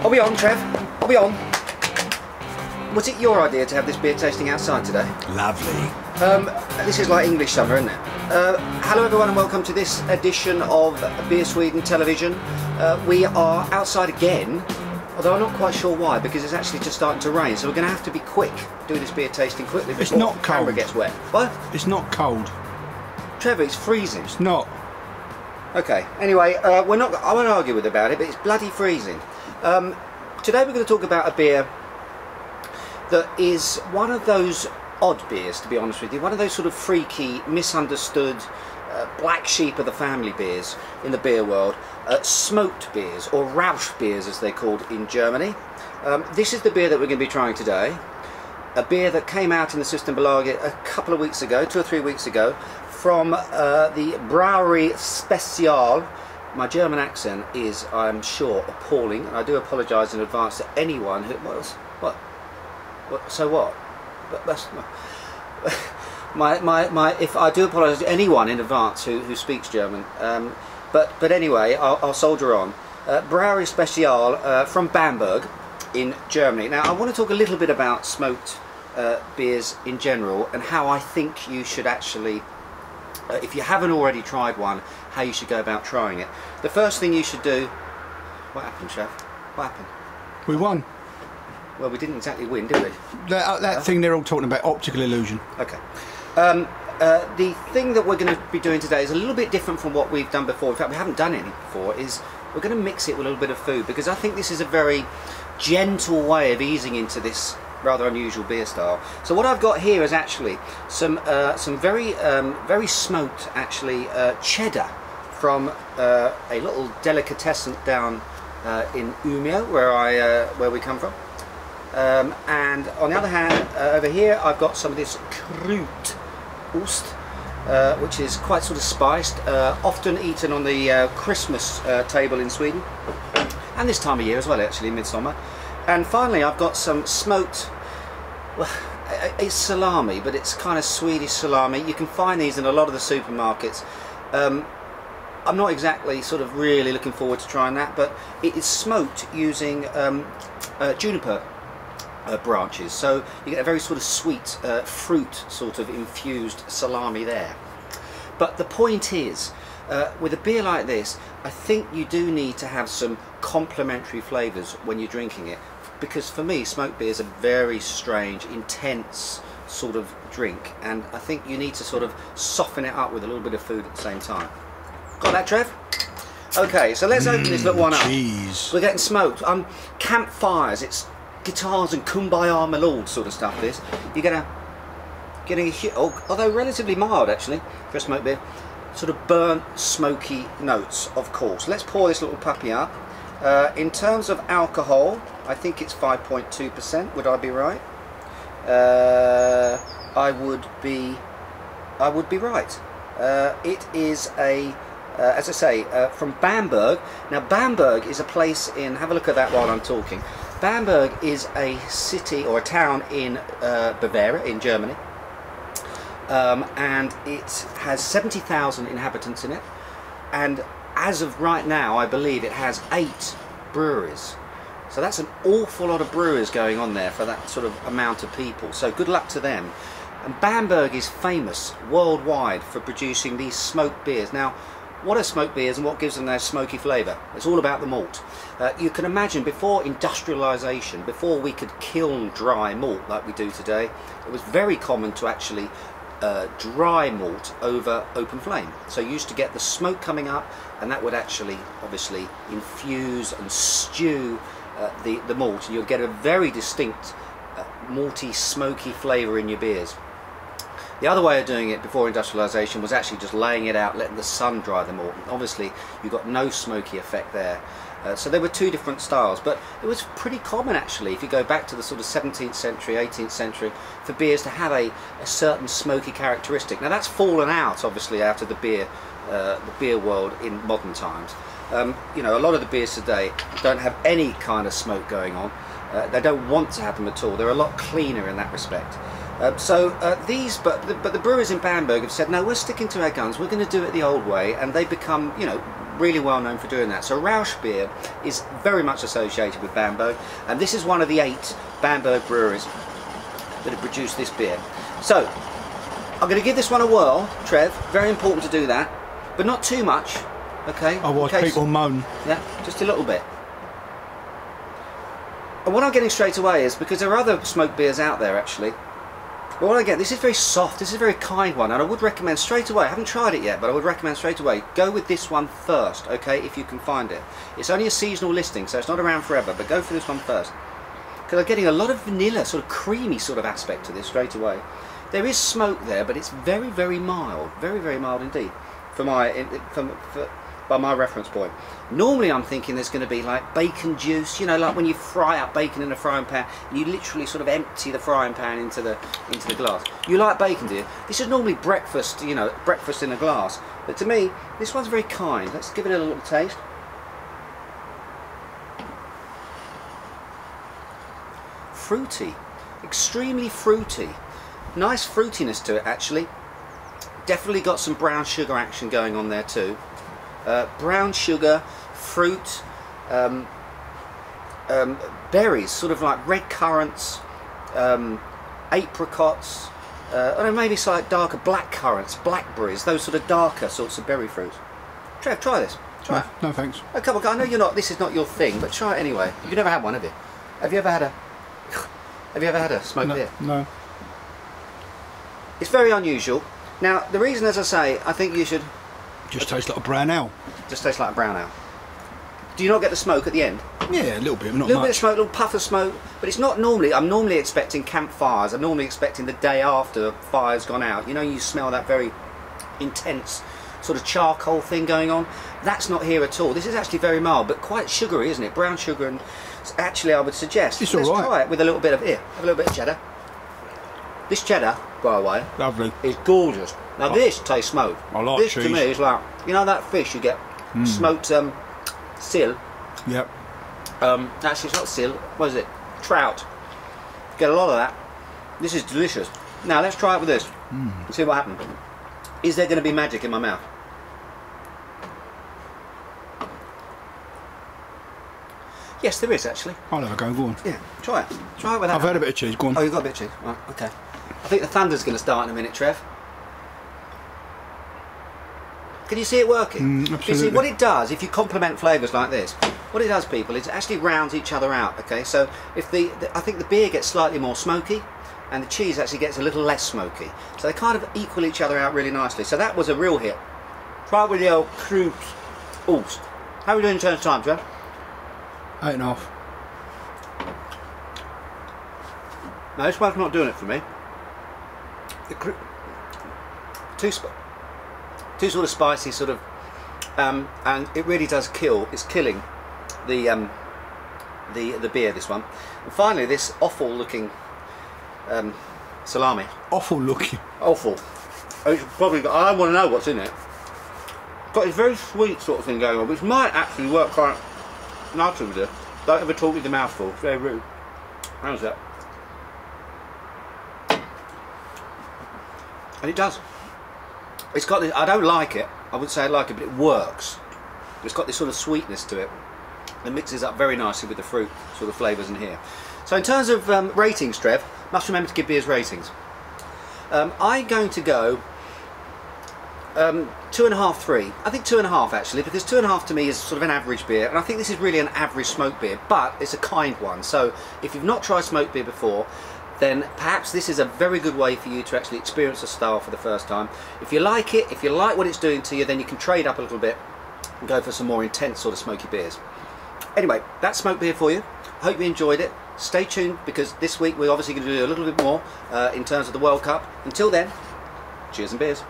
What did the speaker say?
Are we on, Trev? Are we on? Was it your idea to have this beer tasting outside today? Lovely. This is like English summer, isn't it? Hello everyone and welcome to this edition of Beer Sweden Television. We are outside again, although I'm not quite sure why, because it's actually just starting to rain, so we're going to have to be quick, do this beer tasting quickly before the camera gets wet. What? It's not cold. Trevor, it's freezing. It's not. Okay, anyway, I won't argue with about it, but it's bloody freezing. Today we're going to talk about a beer that is one of those odd beers, to be honest with you, one of those sort of freaky, misunderstood, black sheep of the family beers in the beer world, smoked beers, or Rausch beers as they're called in Germany. This is the beer that we're going to be trying today, a beer that came out in the Systembolaget a couple of weeks ago, 2 or 3 weeks ago, from the Brauerei Spezial. My German accent is, I'm sure, appalling, and I do apologise in advance to anyone who... What? So what? That's if I do apologise to anyone in advance who speaks German. But anyway, I'll soldier on. Brauerei Spezial from Bamberg in Germany. Now I want to talk a little bit about smoked beers in general and how I think you should actually, if you haven't already tried one, how you should go about trying it. The first thing you should do... What happened, Chef? What happened? We won. Well, we didn't exactly win, did we? That thing they're all talking about, optical illusion. Okay. The thing that we're going to be doing today is a little bit different from what we've done before. In fact, we haven't done any before. We're going to mix it with a little bit of food, because I think this is a very gentle way of easing into this rather unusual beer style. So what I've got here is actually some very smoked, actually, cheddar from a little delicatessen down in Umeå, where we come from. And on the other hand, over here I've got some of this Krautost, which is quite sort of spiced, often eaten on the Christmas table in Sweden, and this time of year as well, actually, midsummer. And finally I've got some smoked, well, it's salami, but it's kind of Swedish salami. You can find these in a lot of the supermarkets. I'm not exactly sort of really looking forward to trying that, but it is smoked using juniper branches, so you get a very sort of sweet fruit sort of infused salami there. But the point is, with a beer like this, I think you do need to have some complementary flavours when you're drinking it, because for me smoked beer is a very strange, intense sort of drink, and I think you need to sort of soften it up with a little bit of food at the same time. Got that, Trev? Okay, so let's open this little one up. Cheese. We're getting smoked. Campfires, it's guitars and kumbaya my lord sort of stuff. This you're getting a although relatively mild actually for a smoked beer, sort of burnt smoky notes, of course. Let's pour this little puppy up. In terms of alcohol, I think it's 5.2%. Would I be right? I would be right. It is a as I say, from Bamberg. Now Bamberg is a place in, have a look at that while I'm talking. Bamberg is a city or a town in Bavaria in Germany, and it has 70,000 inhabitants in it, and as of right now I believe it has 8 breweries. So that's an awful lot of breweries going on there for that sort of amount of people, so good luck to them. And Bamberg is famous worldwide for producing these smoked beers. Now, what are smoked beers and what gives them their smoky flavour? It's all about the malt. You can imagine before industrialisation, before we could kiln dry malt like we do today, it was very common to actually dry malt over open flame. So you used to get the smoke coming up, and that would actually obviously infuse and stew the malt, and you'll get a very distinct malty, smoky flavour in your beers. The other way of doing it before industrialisation was actually just laying it out, letting the sun dry the malt. Obviously you got no smoky effect there. So there were 2 different styles, but it was pretty common actually, if you go back to the sort of 17th century, 18th century, for beers to have a certain smoky characteristic. Now that's fallen out obviously out of the beer world in modern times. You know, a lot of the beers today don't have any kind of smoke going on. They don't want to have them at all. They're a lot cleaner in that respect. But the brewers in Bamberg have said, no, we're sticking to our guns. We're going to do it the old way, and they become, you know, really well known for doing that. So Rausch beer is very much associated with Bamberg, and this is one of the 8 Bamberg breweries that have produced this beer. So I'm going to give this one a whirl, Trev. Very important to do that, but not too much. Okay. Otherwise people moan. Yeah, just a little bit. And what I'm getting straight away is, because there are other smoked beers out there actually, but what I get, this is very soft, this is a very kind one, and I would recommend straight away, I haven't tried it yet, but I would recommend straight away, go with this one first, okay, if you can find it. It's only a seasonal listing, so it's not around forever, but go for this one first. Because I'm getting a lot of vanilla, sort of creamy sort of aspect to this straight away. There is smoke there, but it's very, very mild indeed, by my reference point. Normally I'm thinking there's going to be like bacon juice, you know, like when you fry up bacon in a frying pan and you literally sort of empty the frying pan into the glass. You like bacon, do you? This is normally breakfast, you know, breakfast in a glass. But to me, this one's very kind. Let's give it a little taste. Fruity, extremely fruity. Nice fruitiness to it actually. Definitely got some brown sugar action going on there too. Brown sugar, fruit, berries, sort of like red currants, apricots, or maybe slightly darker black currants, blackberries, those sort of darker sorts of berry fruits. Trev, try this. Try it. No thanks. Oh, come on, I know you're not. This is not your thing, but try it anyway. You've never had one, have you? Have you ever had a? Have you ever had a smoked beer? No. It's very unusual. Now, the reason, as I say, I think you should. Just tastes like a brown ale. Just tastes like a brown ale. Do you not get the smoke at the end? Yeah, a little bit, but not A little much. bit of smoke, a little puff of smoke, but it's not normally. I'm normally expecting campfires. I'm normally expecting the day after the fire's gone out. You know, you smell that very intense sort of charcoal thing going on. That's not here at all. This is actually very mild, but quite sugary, isn't it? Brown sugar, and actually, I would suggest It's let's all right. try it with a little bit of have a little bit of cheddar. This cheddar, by the way, Lovely. is gorgeous. Now this tastes smoked. I like this cheese. to me is like, you know that fish you get smoked seal. Yep. Actually, it's not seal. What is it? Trout. Get a lot of that. This is delicious. Now let's try it with this and see what happens. Is there going to be magic in my mouth? Yes, there is actually. I'll have a go. Go on. Yeah, try it. Try it with that. I've had a bit of cheese. Go on. Oh, you've got a bit of cheese. Right, okay. I think the thunder's going to start in a minute, Trev. Can you see it working? You see, Absolutely. what it does, if you complement flavours like this, what it does, people, is it actually rounds each other out, okay? So if I think the beer gets slightly more smoky, and the cheese actually gets a little less smoky. So they kind of equal each other out really nicely. So that was a real hit. Try it with the old crude oats. How are we doing in terms of time, Trev? 8.5. No, this one's not doing it for me. Too sort of spicy, sort of, and it really does kill. It's killing the beer. This one, and finally, this awful-looking salami. Awful looking. Awful. It's probably got, I want to know what's in it. It's got this very sweet sort of thing going on, which might actually work quite nicely with it. Don't ever talk with your mouth full. It's very rude. How's that? And it does. It's got this, I don't like it. I wouldn't say I like it, but it works. It's got this sort of sweetness to it. It mixes up very nicely with the fruit sort of flavours in here. So in terms of ratings, Trev, must remember to give beers ratings. I'm going to go 2.5, 3. I think 2.5 actually, because 2.5 to me is sort of an average beer, and I think this is really an average smoked beer, but it's a kind one. So if you've not tried smoked beer before, then perhaps this is a very good way for you to actually experience a style for the first time. If you like it, if you like what it's doing to you, then you can trade up a little bit and go for some more intense sort of smoky beers. Anyway, that's smoked beer for you. I hope you enjoyed it. Stay tuned, because this week we're obviously going to do a little bit more in terms of the World Cup. Until then, cheers and beers.